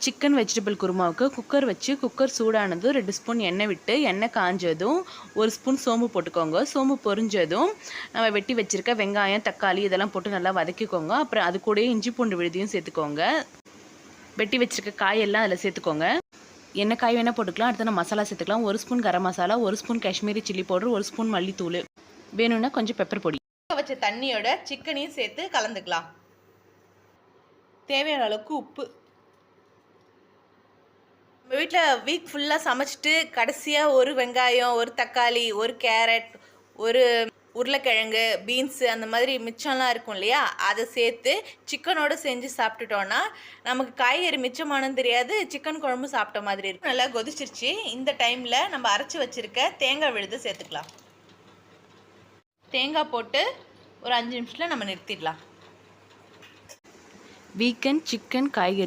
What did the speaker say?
Chicken vegetable குருமாவுக்கு cooker வச்சு cooker சூடானதும் 2 spoon எண்ணெய் விட்டு எண்ணெய் காஞ்சதும் 1 ஸ்பூன் சோம்பு போட்டுக்கோங்க. சோம்பு பொரிஞ்சதும் நம்ம வெட்டி வச்சுருக்க வெங்காயம், தக்காளி இதெல்லாம் போட்டு நல்லா வதக்கிக்கோங்க. அப்புறம் அது கூடயே இஞ்சி பூண்டு விழுதியும் சேர்த்துக்கோங்க. வெட்டி வச்சுருக்க காயெல்லாம் அதில் சேர்த்துக்கோங்க. என்ன காய் வேணால் போட்டுக்கலாம். அடுத்து நம்ம மசாலா சேர்த்துக்கலாம். 1 spoon garam masala, 1 spoon Kashmiri chilli powder, 1 spoon மல்லித்தூள், வேணும்னா கொஞ்சம் பெப்பர் பொடி. வச்ச தண்ணியோட சிக்கனையும் சேர்த்து கலந்துக்கலாம். தேவையான அளவுக்கு உப்பு. நம்ம வீட்டில் வீக் ஃபுல்லாக சமைச்சிட்டு கடைசியாக ஒரு வெங்காயம், ஒரு தக்காளி, ஒரு கேரட், ஒரு உருளைக்கிழங்கு, பீன்ஸு அந்த மாதிரி மிச்சம்லாம் இருக்கும் இல்லையா, அதை சேர்த்து சிக்கனோடு செஞ்சு சாப்பிட்டுட்டோன்னா நமக்கு காய்கறி மிச்சமானு தெரியாது, சிக்கன் குழம்பு சாப்பிட்ட மாதிரி இருக்கும். நல்லா கொதிச்சிருச்சு. இந்த டைமில் நம்ம அரைச்சி வச்சுருக்க தேங்காய் விழுது சேர்த்துக்கலாம். தேங்காய் போட்டு ஒரு 5 நிமிஷத்தில் நம்ம நிறுத்திடலாம். வீக்கெண்ட் சிக்கன் காய்கறி